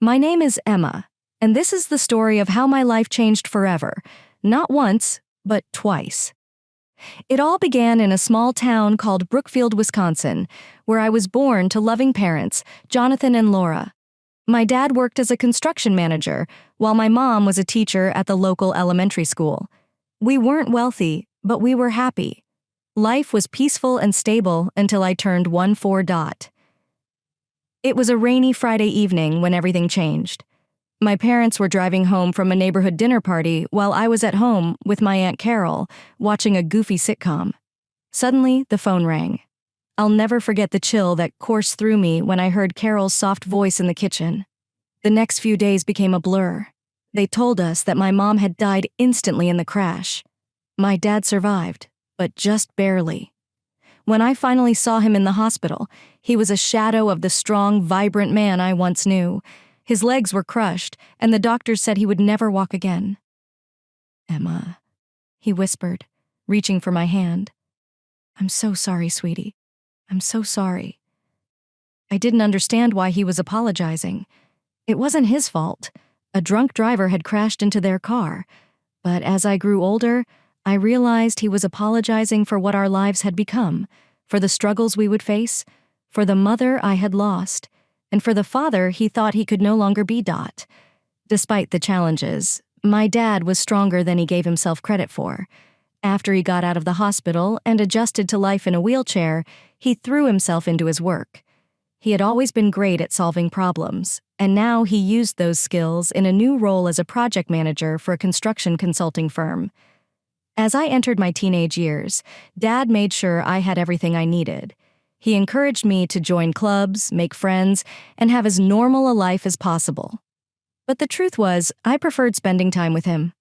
My name is Emma, and this is the story of how my life changed forever, not once, but twice. It all began in a small town called Brookfield, Wisconsin, where I was born to loving parents, Jonathan and Laura. My dad worked as a construction manager, while my mom was a teacher at the local elementary school. We weren't wealthy, but we were happy. Life was peaceful and stable until I turned 14. It was a rainy Friday evening when everything changed. My parents were driving home from a neighborhood dinner party while I was at home with my Aunt Carol, watching a goofy sitcom. Suddenly, the phone rang. I'll never forget the chill that coursed through me when I heard Carol's soft voice in the kitchen. The next few days became a blur. They told us that my mom had died instantly in the crash. My dad survived, but just barely. When I finally saw him in the hospital, he was a shadow of the strong, vibrant man I once knew. His legs were crushed, and the doctors said he would never walk again. "Emma," he whispered, reaching for my hand. "I'm so sorry, sweetie. I'm so sorry." I didn't understand why he was apologizing. It wasn't his fault. A drunk driver had crashed into their car. But as I grew older, I realized he was apologizing for what our lives had become, for the struggles we would face, for the mother I had lost, and for the father he thought he could no longer be. Despite the challenges, my dad was stronger than he gave himself credit for. After he got out of the hospital and adjusted to life in a wheelchair, he threw himself into his work. He had always been great at solving problems, and now he used those skills in a new role as a project manager for a construction consulting firm. As I entered my teenage years, Dad made sure I had everything I needed. He encouraged me to join clubs, make friends, and have as normal a life as possible. But the truth was, I preferred spending time with him.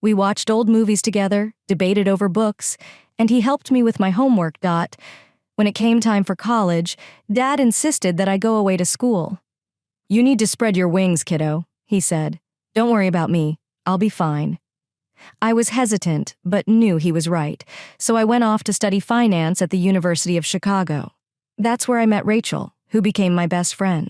We watched old movies together, debated over books, and he helped me with my homework. When it came time for college, Dad insisted that I go away to school. "You need to spread your wings, kiddo," he said. "Don't worry about me. I'll be fine." I was hesitant, but knew he was right, so I went off to study finance at the University of Chicago. That's where I met Rachel, who became my best friend.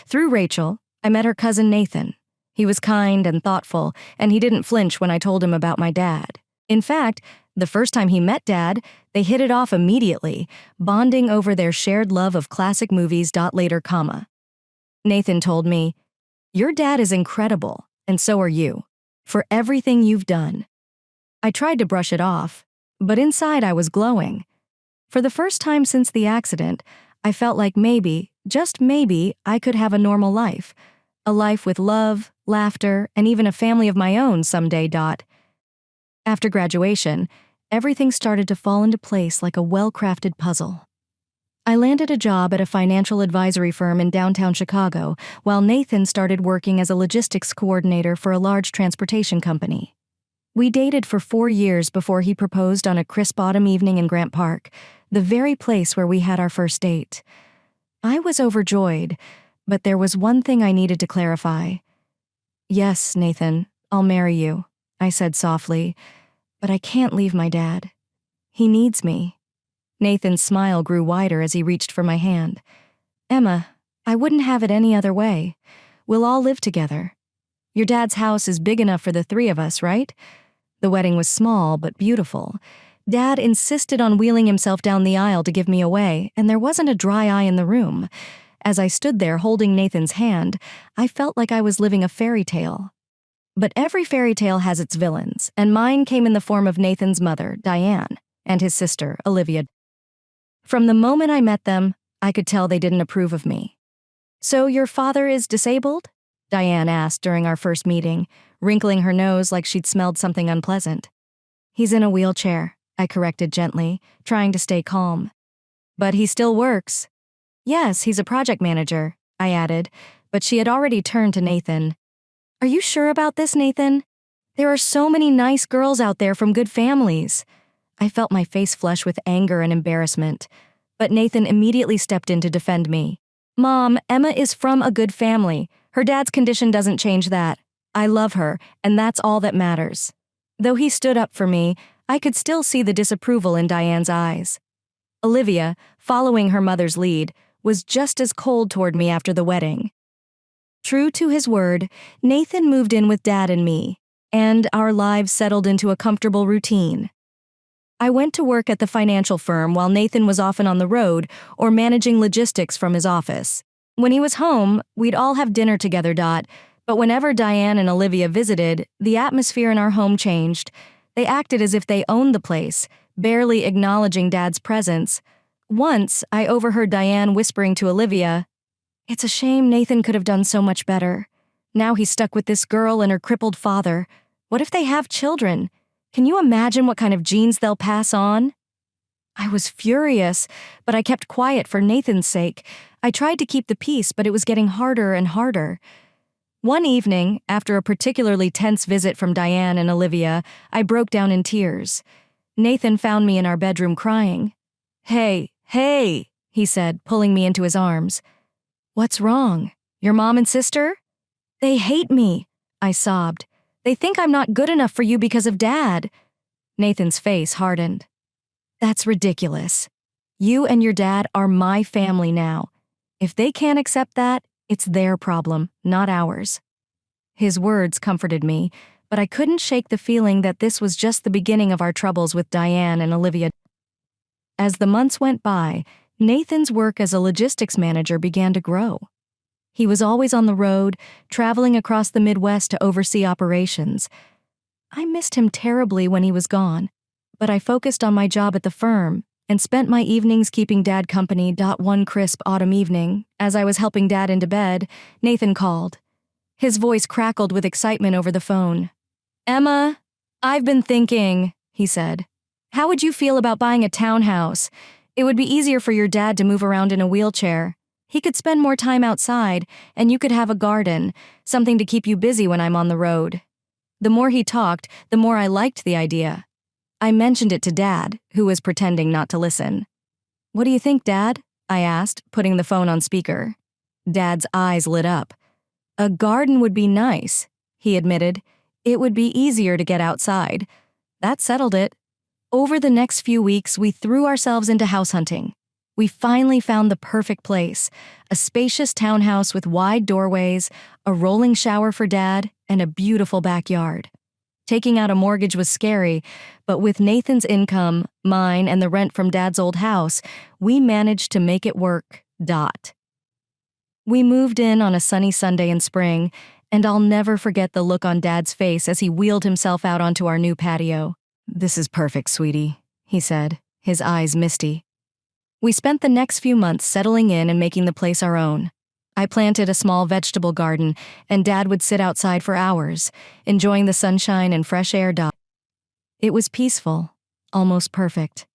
Through Rachel, I met her cousin Nathan. He was kind and thoughtful, and he didn't flinch when I told him about my dad. In fact, the first time he met Dad, they hit it off immediately, bonding over their shared love of classic movies. Later, Nathan told me, "Your dad is incredible, and so are you, for everything you've done." I tried to brush it off, but inside I was glowing. For the first time since the accident, I felt like maybe, just maybe, I could have a normal life. A life with love, laughter, and even a family of my own someday. After graduation, everything started to fall into place like a well-crafted puzzle. I landed a job at a financial advisory firm in downtown Chicago, while Nathan started working as a logistics coordinator for a large transportation company. We dated for 4 years before he proposed on a crisp autumn evening in Grant Park, the very place where we had our first date. I was overjoyed, but there was one thing I needed to clarify. "Yes, Nathan, I'll marry you," I said softly, "but I can't leave my dad. He needs me." Nathan's smile grew wider as he reached for my hand. "Emma, I wouldn't have it any other way. We'll all live together. Your dad's house is big enough for the 3 of us, right?" The wedding was small but beautiful. Dad insisted on wheeling himself down the aisle to give me away, and there wasn't a dry eye in the room. As I stood there holding Nathan's hand, I felt like I was living a fairy tale. But every fairy tale has its villains, and mine came in the form of Nathan's mother, Diane, and his sister, Olivia. From the moment I met them, I could tell they didn't approve of me. "So your father is disabled?" Diane asked during our first meeting, wrinkling her nose like she'd smelled something unpleasant. "He's in a wheelchair," I corrected gently, trying to stay calm. "But he still works." "Yes, he's a project manager," I added, but she had already turned to Nathan. "Are you sure about this, Nathan? There are so many nice girls out there from good families." I felt my face flush with anger and embarrassment, but Nathan immediately stepped in to defend me. "Mom, Emma is from a good family. Her dad's condition doesn't change that. I love her, and that's all that matters." Though he stood up for me, I could still see the disapproval in Diane's eyes. Olivia, following her mother's lead, was just as cold toward me after the wedding. True to his word, Nathan moved in with Dad and me, and our lives settled into a comfortable routine. I went to work at the financial firm while Nathan was often on the road or managing logistics from his office. When he was home, we'd all have dinner together. But whenever Diane and Olivia visited, the atmosphere in our home changed. They acted as if they owned the place, barely acknowledging Dad's presence. Once, I overheard Diane whispering to Olivia, "It's a shame Nathan could have done so much better. Now he's stuck with this girl and her crippled father. What if they have children? Can you imagine what kind of genes they'll pass on?" I was furious, but I kept quiet for Nathan's sake. I tried to keep the peace, but it was getting harder and harder. One evening, after a particularly tense visit from Diane and Olivia, I broke down in tears. Nathan found me in our bedroom crying. Hey, he said, pulling me into his arms. "What's wrong? Your mom and sister?" "They hate me," I sobbed. "They think I'm not good enough for you because of Dad." Nathan's face hardened. "That's ridiculous. You and your dad are my family now. If they can't accept that, it's their problem, not ours." His words comforted me, but I couldn't shake the feeling that this was just the beginning of our troubles with Diane and Olivia. As the months went by, Nathan's work as a logistics manager began to grow. He was always on the road, traveling across the Midwest to oversee operations. I missed him terribly when he was gone, but I focused on my job at the firm and spent my evenings keeping Dad company. One crisp autumn evening, as I was helping Dad into bed, Nathan called. His voice crackled with excitement over the phone. "Emma, I've been thinking," he said. "How would you feel about buying a townhouse? It would be easier for your dad to move around in a wheelchair. He could spend more time outside, and you could have a garden, something to keep you busy when I'm on the road." The more he talked, the more I liked the idea. I mentioned it to Dad, who was pretending not to listen. "What do you think, Dad?" I asked, putting the phone on speaker. Dad's eyes lit up. "A garden would be nice," he admitted. "It would be easier to get outside." That settled it. Over the next few weeks, we threw ourselves into house hunting. We finally found the perfect place, a spacious townhouse with wide doorways, a rolling shower for Dad, and a beautiful backyard. Taking out a mortgage was scary, but with Nathan's income, mine, and the rent from Dad's old house, we managed to make it work. We moved in on a sunny Sunday in spring, and I'll never forget the look on Dad's face as he wheeled himself out onto our new patio. "This is perfect, sweetie," he said, his eyes misty. We spent the next few months settling in and making the place our own. I planted a small vegetable garden, and Dad would sit outside for hours, enjoying the sunshine and fresh air. It was peaceful, almost perfect.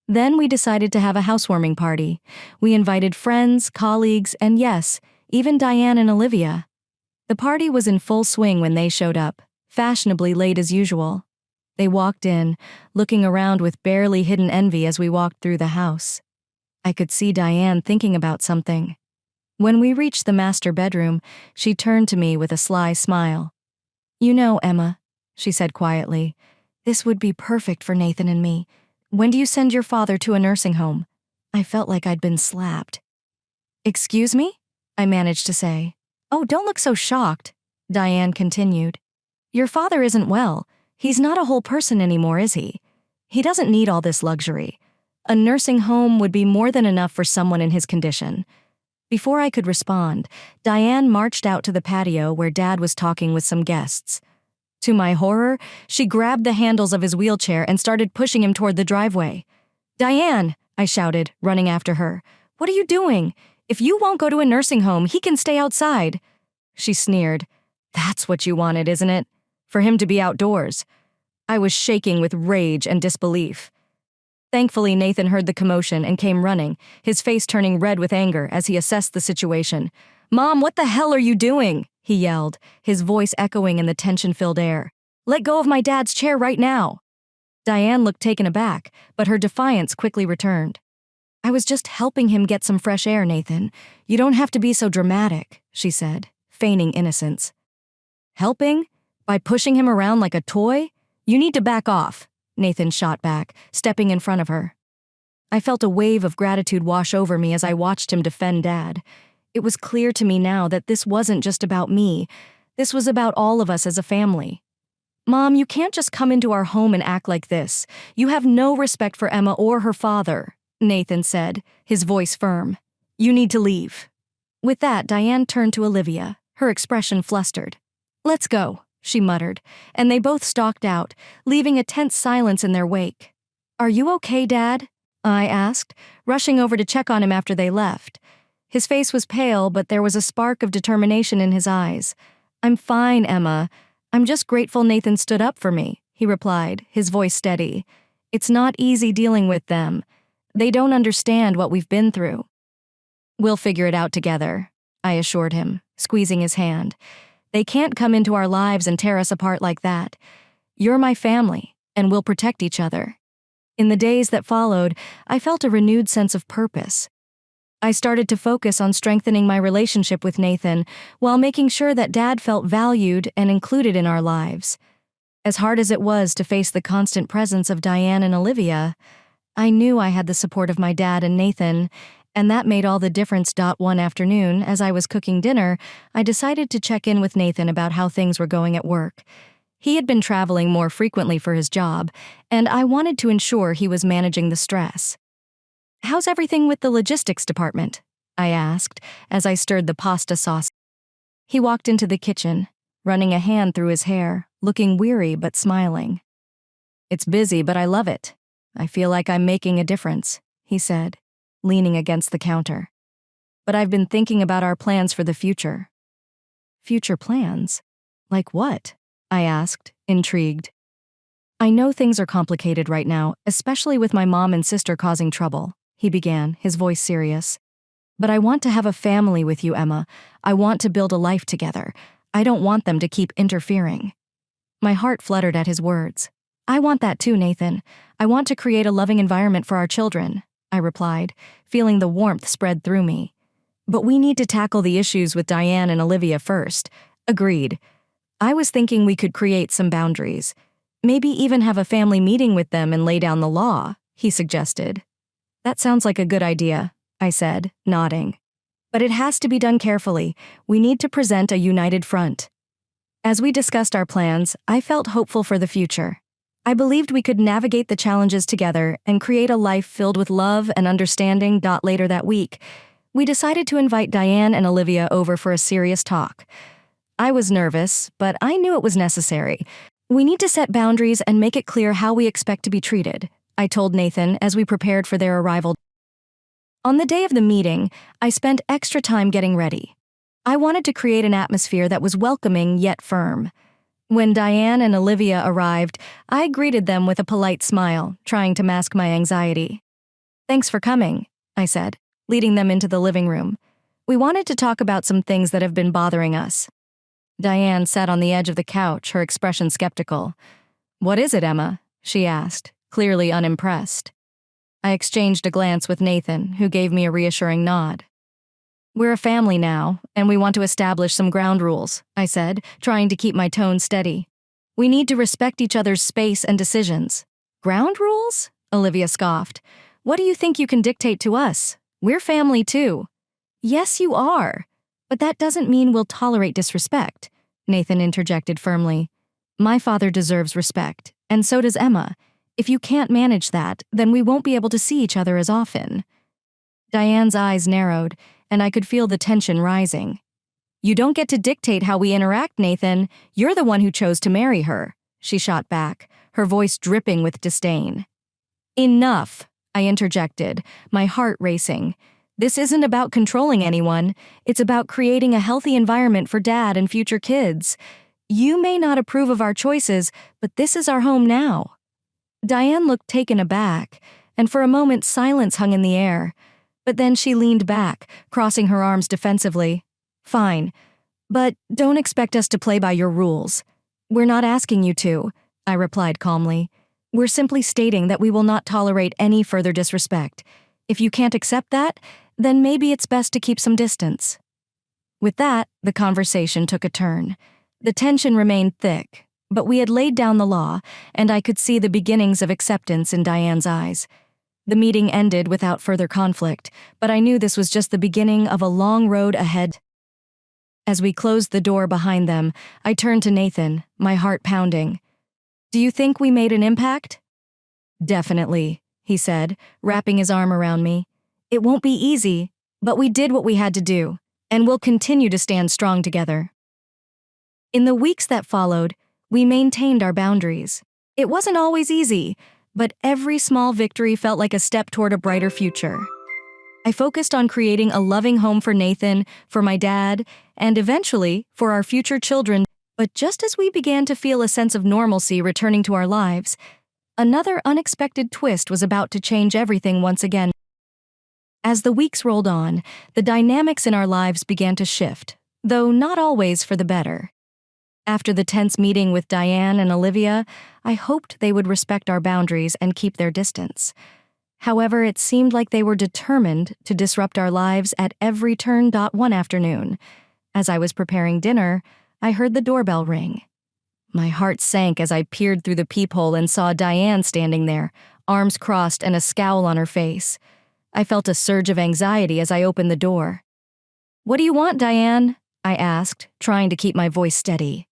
Then we decided to have a housewarming party. We invited friends, colleagues, and yes, even Diane and Olivia. The party was in full swing when they showed up, fashionably late as usual. They walked in, looking around with barely hidden envy as we walked through the house. I could see Diane thinking about something. When we reached the master bedroom, she turned to me with a sly smile. "You know, Emma," she said quietly, "this would be perfect for Nathan and me. When do you send your father to a nursing home?" I felt like I'd been slapped. "Excuse me?" I managed to say. "Oh, don't look so shocked," Diane continued. "Your father isn't well. He's not a whole person anymore, is he? He doesn't need all this luxury. A nursing home would be more than enough for someone in his condition." Before I could respond, Diane marched out to the patio where Dad was talking with some guests. To my horror, she grabbed the handles of his wheelchair and started pushing him toward the driveway. "Diane," I shouted, running after her. "What are you doing? If you won't go to a nursing home, he can stay outside." She sneered. "That's what you wanted, isn't it? For him to be outdoors." I was shaking with rage and disbelief. Thankfully, Nathan heard the commotion and came running, his face turning red with anger as he assessed the situation. "Mom, what the hell are you doing?" he yelled, his voice echoing in the tension-filled air. "Let go of my dad's chair right now." Diane looked taken aback, but her defiance quickly returned. "I was just helping him get some fresh air, Nathan. You don't have to be so dramatic," she said, feigning innocence. "Helping? By pushing him around like a toy? You need to back off," Nathan shot back, stepping in front of her. I felt a wave of gratitude wash over me as I watched him defend Dad. It was clear to me now that this wasn't just about me. This was about all of us as a family. "Mom, you can't just come into our home and act like this. You have no respect for Emma or her father," Nathan said, his voice firm. "You need to leave." With that, Diane turned to Olivia, her expression flustered. "Let's go," she muttered, and they both stalked out, leaving a tense silence in their wake. "Are you okay, Dad?" I asked, rushing over to check on him after they left. His face was pale, but there was a spark of determination in his eyes. "I'm fine, Emma. I'm just grateful Nathan stood up for me," he replied, his voice steady. "It's not easy dealing with them. They don't understand what we've been through." "We'll figure it out together," I assured him, squeezing his hand. "They can't come into our lives and tear us apart like that. You're my family, and we'll protect each other." In the days that followed, I felt a renewed sense of purpose. I started to focus on strengthening my relationship with Nathan while making sure that Dad felt valued and included in our lives. As hard as it was to face the constant presence of Diane and Olivia, I knew I had the support of my dad and Nathan, and that made all the difference. One afternoon, as I was cooking dinner, I decided to check in with Nathan about how things were going at work. He had been traveling more frequently for his job, and I wanted to ensure he was managing the stress. "How's everything with the logistics department?" I asked, as I stirred the pasta sauce. He walked into the kitchen, running a hand through his hair, looking weary but smiling. "It's busy, but I love it. I feel like I'm making a difference," he said, leaning against the counter. "But I've been thinking about our plans for the future." "Future plans? Like what?" I asked, intrigued. "I know things are complicated right now, especially with my mom and sister causing trouble," he began, his voice serious. "But I want to have a family with you, Emma. I want to build a life together. I don't want them to keep interfering." My heart fluttered at his words. "I want that too, Nathan. I want to create a loving environment for our children," I replied, feeling the warmth spread through me. "But we need to tackle the issues with Diane and Olivia first." "Agreed. I was thinking we could create some boundaries. Maybe even have a family meeting with them and lay down the law," he suggested. "That sounds like a good idea," I said, nodding. "But it has to be done carefully. We need to present a united front." As we discussed our plans, I felt hopeful for the future. I believed we could navigate the challenges together and create a life filled with love and understanding. Later that week, we decided to invite Diane and Olivia over for a serious talk. I was nervous, but I knew it was necessary. "We need to set boundaries and make it clear how we expect to be treated," I told Nathan as we prepared for their arrival. On the day of the meeting, I spent extra time getting ready. I wanted to create an atmosphere that was welcoming yet firm. When Diane and Olivia arrived, I greeted them with a polite smile, trying to mask my anxiety. "Thanks for coming," I said, leading them into the living room. "We wanted to talk about some things that have been bothering us." Diane sat on the edge of the couch, her expression skeptical. "What is it, Emma?" she asked, clearly unimpressed. I exchanged a glance with Nathan, who gave me a reassuring nod. "We're a family now, and we want to establish some ground rules," I said, trying to keep my tone steady. "We need to respect each other's space and decisions." "Ground rules?" Olivia scoffed. "What do you think you can dictate to us? We're family too." "Yes, you are. But that doesn't mean we'll tolerate disrespect," Nathan interjected firmly. "My father deserves respect, and so does Emma. If you can't manage that, then we won't be able to see each other as often." Diane's eyes narrowed, and I could feel the tension rising. "You don't get to dictate how we interact, Nathan. You're the one who chose to marry her," she shot back, her voice dripping with disdain. "Enough," I interjected, my heart racing. "This isn't about controlling anyone. It's about creating a healthy environment for Dad and future kids. You may not approve of our choices, but this is our home now." Diane looked taken aback, and for a moment silence hung in the air. But then she leaned back, crossing her arms defensively. "Fine, but don't expect us to play by your rules." "We're not asking you to," I replied calmly. "We're simply stating that we will not tolerate any further disrespect. If you can't accept that, then maybe it's best to keep some distance." With that, the conversation took a turn. The tension remained thick, but we had laid down the law, and I could see the beginnings of acceptance in Diane's eyes. The meeting ended without further conflict, but I knew this was just the beginning of a long road ahead. As we closed the door behind them, I turned to Nathan, my heart pounding. "Do you think we made an impact?" "Definitely," he said, wrapping his arm around me. "It won't be easy, but we did what we had to do, and we'll continue to stand strong together." In the weeks that followed, we maintained our boundaries. It wasn't always easy, but every small victory felt like a step toward a brighter future. I focused on creating a loving home for Nathan, for my dad, and eventually for our future children. But just as we began to feel a sense of normalcy returning to our lives, another unexpected twist was about to change everything once again. As the weeks rolled on, the dynamics in our lives began to shift, though not always for the better. After the tense meeting with Diane and Olivia, I hoped they would respect our boundaries and keep their distance. However, it seemed like they were determined to disrupt our lives at every turn. One afternoon, as I was preparing dinner, I heard the doorbell ring. My heart sank as I peered through the peephole and saw Diane standing there, arms crossed and a scowl on her face. I felt a surge of anxiety as I opened the door. "What do you want, Diane?" I asked, trying to keep my voice steady.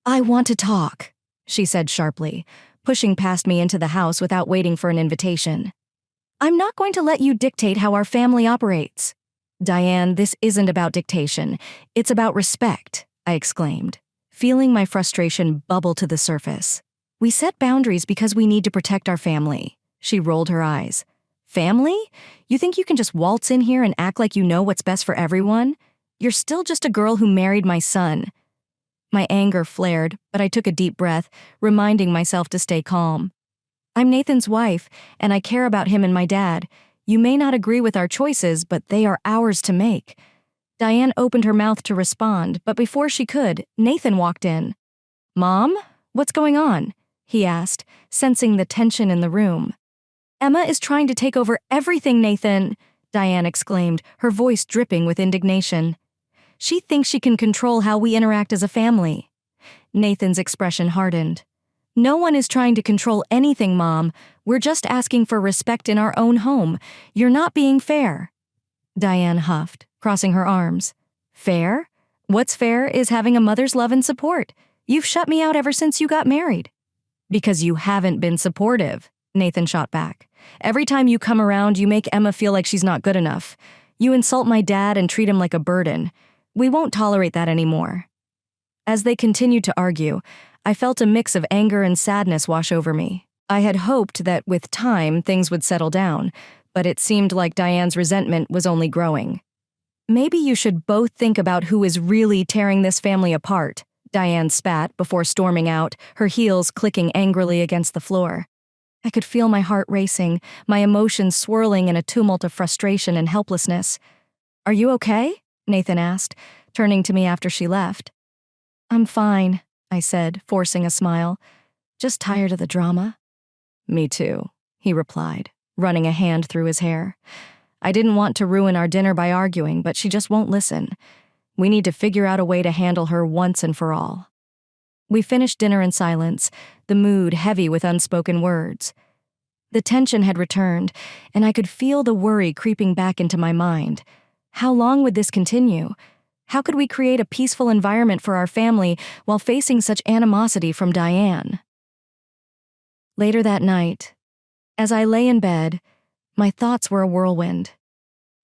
"I want to talk," she said sharply, pushing past me into the house without waiting for an invitation. "I'm not going to let you dictate how our family operates." "Diane, this isn't about dictation. It's about respect," I exclaimed, feeling my frustration bubble to the surface. "We set boundaries because we need to protect our family." She rolled her eyes. "Family? You think you can just waltz in here and act like you know what's best for everyone? You're still just a girl who married my son." My anger flared, but I took a deep breath, reminding myself to stay calm. "I'm Nathan's wife, and I care about him and my dad. You may not agree with our choices, but they are ours to make." Diane opened her mouth to respond, but before she could, Nathan walked in. "Mom, what's going on?" he asked, sensing the tension in the room. "Emma is trying to take over everything, Nathan," Diane exclaimed, her voice dripping with indignation. "She thinks she can control how we interact as a family." Nathan's expression hardened. "No one is trying to control anything, Mom. We're just asking for respect in our own home. You're not being fair." Diane huffed, crossing her arms. "Fair? What's fair is having a mother's love and support. You've shut me out ever since you got married." "Because you haven't been supportive," Nathan shot back. "Every time you come around, you make Emma feel like she's not good enough. You insult my dad and treat him like a burden. We won't tolerate that anymore." As they continued to argue, I felt a mix of anger and sadness wash over me. I had hoped that with time things would settle down, but it seemed like Diane's resentment was only growing. "Maybe you should both think about who is really tearing this family apart," Diane spat before storming out, her heels clicking angrily against the floor. I could feel my heart racing, my emotions swirling in a tumult of frustration and helplessness. "Are you okay?" Nathan asked, turning to me after she left. "I'm fine," I said, forcing a smile. "Just tired of the drama." "Me too," he replied, running a hand through his hair. "I didn't want to ruin our dinner by arguing, but she just won't listen. We need to figure out a way to handle her once and for all." We finished dinner in silence, the mood heavy with unspoken words. The tension had returned, and I could feel the worry creeping back into my mind. How long would this continue? How could we create a peaceful environment for our family while facing such animosity from Diane? Later that night, as I lay in bed, my thoughts were a whirlwind.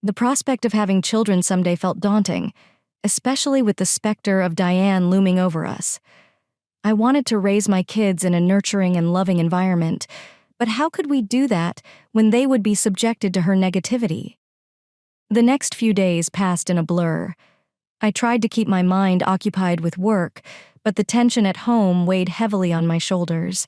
The prospect of having children someday felt daunting, especially with the specter of Diane looming over us. I wanted to raise my kids in a nurturing and loving environment, but how could we do that when they would be subjected to her negativity? The next few days passed in a blur. I tried to keep my mind occupied with work, but the tension at home weighed heavily on my shoulders.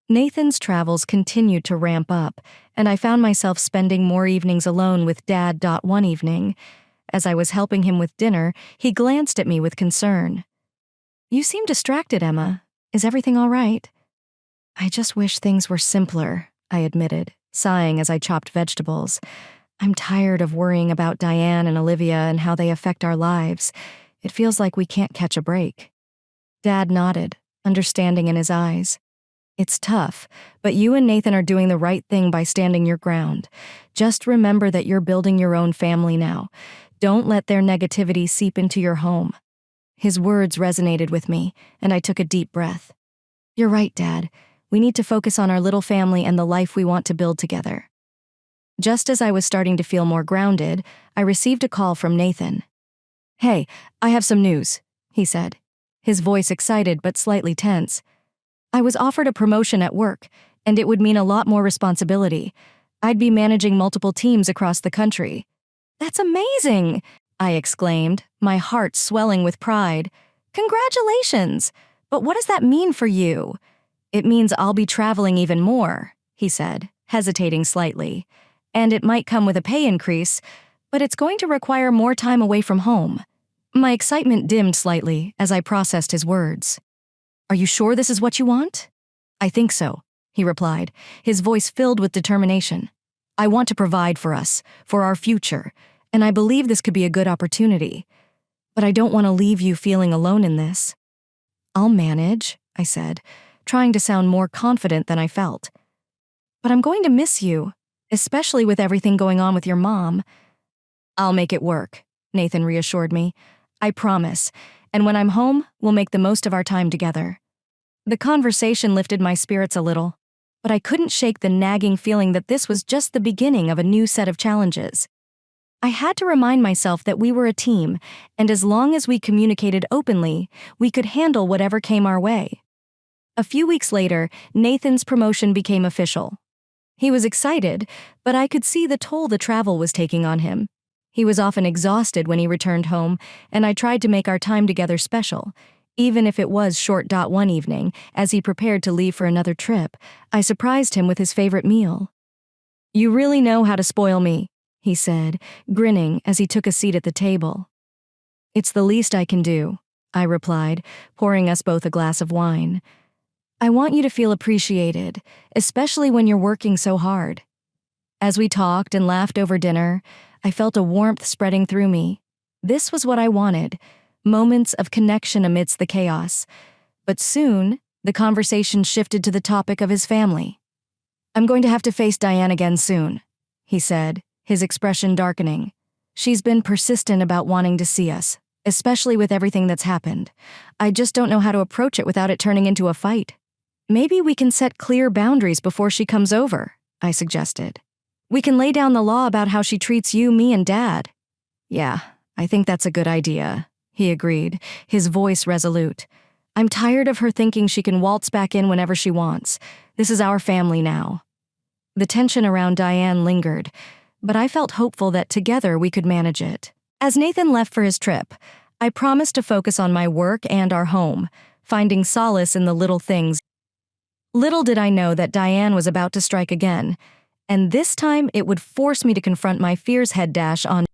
Nathan's travels continued to ramp up, and I found myself spending more evenings alone with Dad. One evening, as I was helping him with dinner, he glanced at me with concern. "You seem distracted, Emma. Is everything all right?" "I just wish things were simpler," I admitted, sighing as I chopped vegetables. "I'm tired of worrying about Diane and Olivia and how they affect our lives. It feels like we can't catch a break." Dad nodded, understanding in his eyes. It's tough, but you and Nathan are doing the right thing by standing your ground. Just remember that you're building your own family now. Don't let their negativity seep into your home." His words resonated with me, and I took a deep breath. "You're right, Dad. We need to focus on our little family and the life we want to build together." Just as I was starting to feel more grounded, I received a call from Nathan. "Hey, I have some news," he said, his voice excited but slightly tense. "I was offered a promotion at work, and it would mean a lot more responsibility. I'd be managing multiple teams across the country." "That's amazing!" I exclaimed, my heart swelling with pride. "Congratulations! But what does that mean for you?" "It means I'll be traveling even more," he said, hesitating slightly. "And it might come with a pay increase, but it's going to require more time away from home." My excitement dimmed slightly as I processed his words. "Are you sure this is what you want?" "I think so," he replied, his voice filled with determination. "I want to provide for us, for our future, and I believe this could be a good opportunity. But I don't want to leave you feeling alone in this." "I'll manage," I said, trying to sound more confident than I felt. "But I'm going to miss you, especially with everything going on with your mom." "I'll make it work," Nathan reassured me. "I promise, and when I'm home, we'll make the most of our time together." The conversation lifted my spirits a little, but I couldn't shake the nagging feeling that this was just the beginning of a new set of challenges. I had to remind myself that we were a team, and as long as we communicated openly, we could handle whatever came our way. A few weeks later, Nathan's promotion became official. He was excited, but I could see the toll the travel was taking on him. He was often exhausted when he returned home, and I tried to make our time together special. Even if it was short. One evening, as he prepared to leave for another trip, I surprised him with his favorite meal. "You really know how to spoil me," he said, grinning as he took a seat at the table. "It's the least I can do," I replied, pouring us both a glass of wine. "I want you to feel appreciated, especially when you're working so hard." As we talked and laughed over dinner, I felt a warmth spreading through me. This was what I wanted, moments of connection amidst the chaos. But soon, the conversation shifted to the topic of his family. "I'm going to have to face Diane again soon," he said, his expression darkening. "She's been persistent about wanting to see us, especially with everything that's happened. I just don't know how to approach it without it turning into a fight." "Maybe we can set clear boundaries before she comes over," I suggested. "We can lay down the law about how she treats you, me, and Dad." "Yeah, I think that's a good idea," he agreed, his voice resolute. "I'm tired of her thinking she can waltz back in whenever she wants. This is our family now." The tension around Diane lingered, but I felt hopeful that together we could manage it. As Nathan left for his trip, I promised to focus on my work and our home, finding solace in the little things. Little did I know that Diane was about to strike again, and this time it would force me to confront my fears head-on.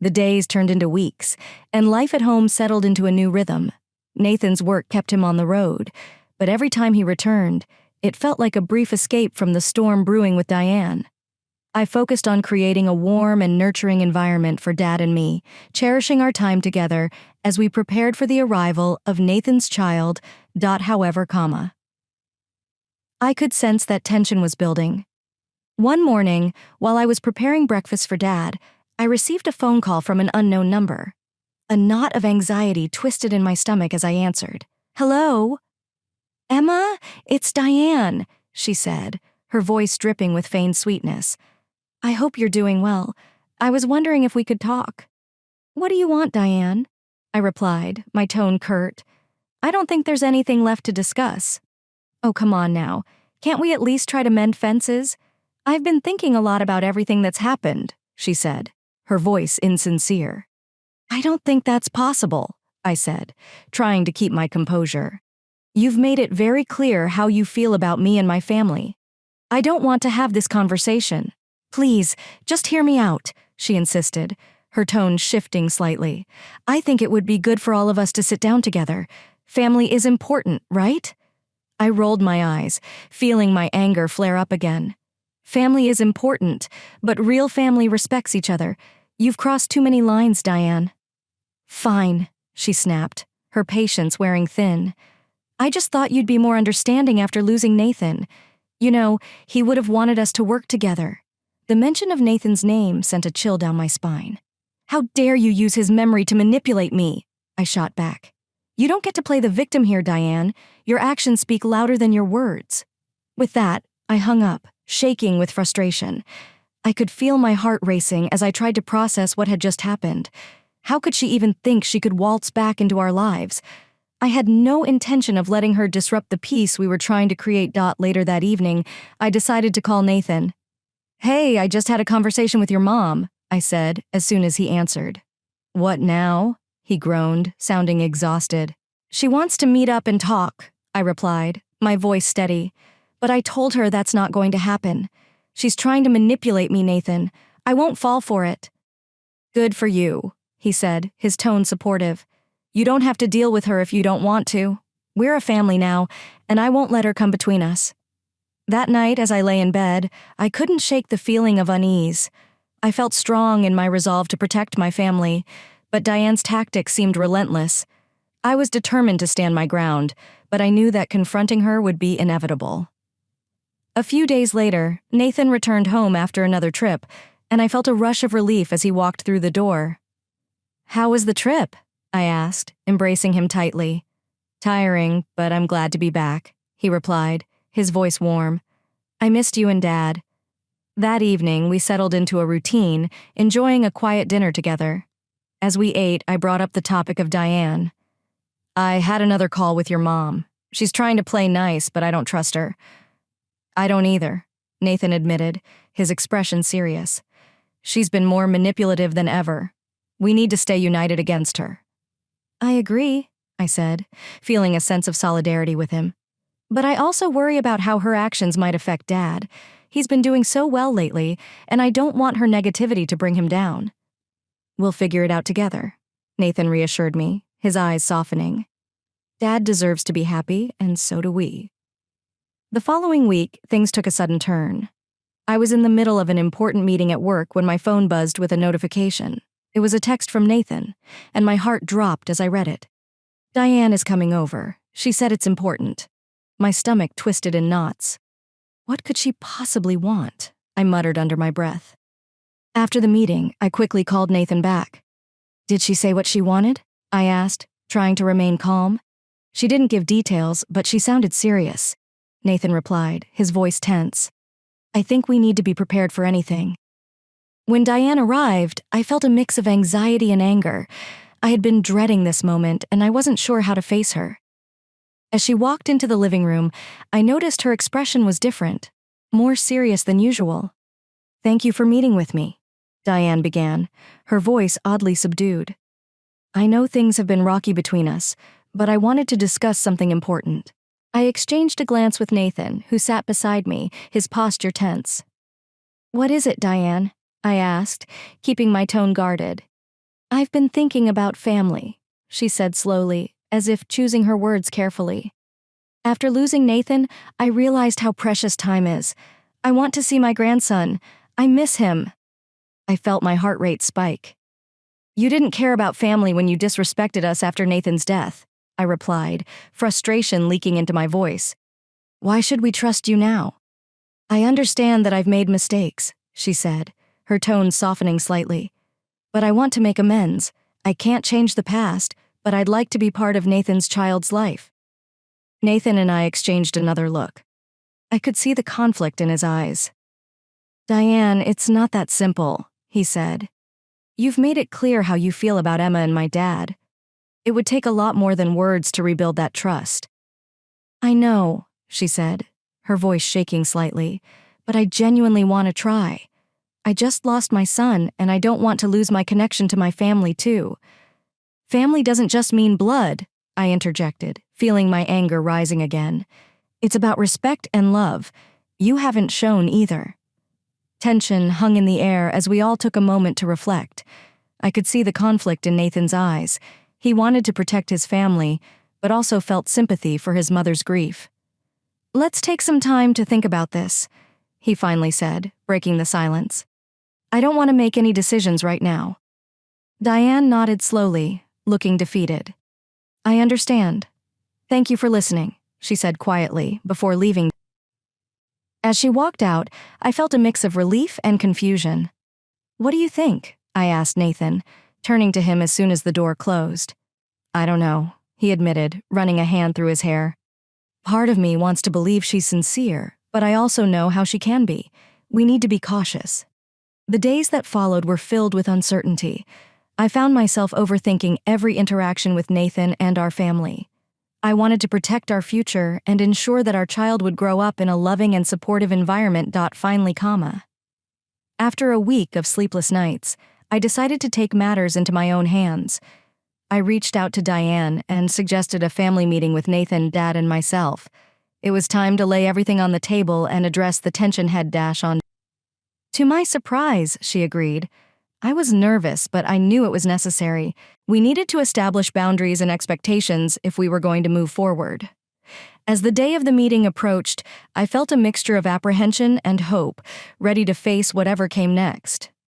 The days turned into weeks, and life at home settled into a new rhythm. Nathan's work kept him on the road, but every time he returned, it felt like a brief escape from the storm brewing with Diane. I focused on creating a warm and nurturing environment for Dad and me, cherishing our time together as we prepared for the arrival of Nathan's child. However, I could sense that tension was building. One morning, while I was preparing breakfast for Dad, I received a phone call from an unknown number. A knot of anxiety twisted in my stomach as I answered. "Hello?" "Emma, it's Diane," she said, her voice dripping with feigned sweetness. "I hope you're doing well. I was wondering if we could talk." "What do you want, Diane?" I replied, my tone curt. "I don't think there's anything left to discuss." "Oh, come on now. Can't we at least try to mend fences? I've been thinking a lot about everything that's happened," she said, her voice insincere. "I don't think that's possible," I said, trying to keep my composure. "You've made it very clear how you feel about me and my family. I don't want to have this conversation. Please, just hear me out," she insisted, her tone shifting slightly. "I think it would be good for all of us to sit down together. Family is important, right?" I rolled my eyes, feeling my anger flare up again. "Family is important, but real family respects each other. You've crossed too many lines, Diane." "Fine," she snapped, her patience wearing thin. I just thought you'd be more understanding after losing Nathan. You know, he would have wanted us to work together." The mention of Nathan's name sent a chill down my spine. "How dare you use his memory to manipulate me?" I shot back. "You don't get to play the victim here, Diane. Your actions speak louder than your words." With that, I hung up, shaking with frustration. I could feel my heart racing as I tried to process what had just happened. How could she even think she could waltz back into our lives? I had no intention of letting her disrupt the peace we were trying to create. Later that evening, I decided to call Nathan. "Hey, I just had a conversation with your mom," I said as soon as he answered. "What now?" he groaned, sounding exhausted. "She wants to meet up and talk," I replied, my voice steady. "But I told her that's not going to happen. She's trying to manipulate me, Nathan. I won't fall for it." "Good for you," he said, his tone supportive. "You don't have to deal with her if you don't want to. We're a family now, and I won't let her come between us." That night, as I lay in bed, I couldn't shake the feeling of unease. I felt strong in my resolve to protect my family, but Diane's tactics seemed relentless. I was determined to stand my ground, but I knew that confronting her would be inevitable. A few days later, Nathan returned home after another trip, and I felt a rush of relief as he walked through the door. "How was the trip?" I asked, embracing him tightly. "Tiring, but I'm glad to be back," he replied, his voice warm. "I missed you and Dad." That evening, we settled into a routine, enjoying a quiet dinner together. As we ate, I brought up the topic of Diane. "I had another call with your mom. She's trying to play nice, but I don't trust her." "I don't either," Nathan admitted, his expression serious. "She's been more manipulative than ever. We need to stay united against her." "I agree," I said, feeling a sense of solidarity with him. "But I also worry about how her actions might affect Dad. He's been doing so well lately, and I don't want her negativity to bring him down." "We'll figure it out together," Nathan reassured me, his eyes softening. "Dad deserves to be happy, and so do we." The following week, things took a sudden turn. I was in the middle of an important meeting at work when my phone buzzed with a notification. It was a text from Nathan, and my heart dropped as I read it. "Diane is coming over. She said it's important." My stomach twisted in knots. What could she possibly want? I muttered under my breath. After the meeting, I quickly called Nathan back. "Did she say what she wanted?" I asked, trying to remain calm. "She didn't give details, but she sounded serious," Nathan replied, his voice tense. "I think we need to be prepared for anything." When Diane arrived, I felt a mix of anxiety and anger. I had been dreading this moment, and I wasn't sure how to face her. As she walked into the living room, I noticed her expression was different, more serious than usual. "Thank you for meeting with me," Diane began, her voice oddly subdued. "I know things have been rocky between us, but I wanted to discuss something important." I exchanged a glance with Nathan, who sat beside me, his posture tense. "What is it, Diane?" I asked, keeping my tone guarded. "I've been thinking about family," she said slowly, as if choosing her words carefully. "After losing Nathan, I realized how precious time is. I want to see my grandson. I miss him." I felt my heart rate spike. "You didn't care about family when you disrespected us after Nathan's death," I replied, frustration leaking into my voice. "Why should we trust you now?" "I understand that I've made mistakes," she said, her tone softening slightly. "But I want to make amends. I can't change the past, but I'd like to be part of Nathan's child's life." Nathan and I exchanged another look. I could see the conflict in his eyes. "Diane, it's not that simple," he said. "You've made it clear how you feel about Emma and my dad. It would take a lot more than words to rebuild that trust." "I know," she said, her voice shaking slightly, "but I genuinely want to try. I just lost my son, and I don't want to lose my connection to my family, too." "Family doesn't just mean blood," I interjected, feeling my anger rising again. "It's about respect and love. You haven't shown either." Tension hung in the air as we all took a moment to reflect. I could see the conflict in Nathan's eyes. He wanted to protect his family, but also felt sympathy for his mother's grief. "Let's take some time to think about this," he finally said, breaking the silence. "I don't want to make any decisions right now." Diane nodded slowly, looking defeated. "I understand." Thank you for listening, she said quietly, before leaving. As she walked out, I felt a mix of relief and confusion. What do you think? I asked Nathan, turning to him as soon as the door closed. I don't know, he admitted, running a hand through his hair. Part of me wants to believe she's sincere, but I also know how she can be. We need to be cautious. The days that followed were filled with uncertainty. I found myself overthinking every interaction with Nathan and our family. I wanted to protect our future and ensure that our child would grow up in a loving and supportive environment. Finally, After a week of sleepless nights, I decided to take matters into my own hands. I reached out to Diane and suggested a family meeting with Nathan, Dad, and myself. It was time to lay everything on the table and address the tension head on. To my surprise, she agreed. I was nervous, but I knew it was necessary. We needed to establish boundaries and expectations if we were going to move forward. As the day of the meeting approached, I felt a mixture of apprehension and hope, ready to face whatever came next.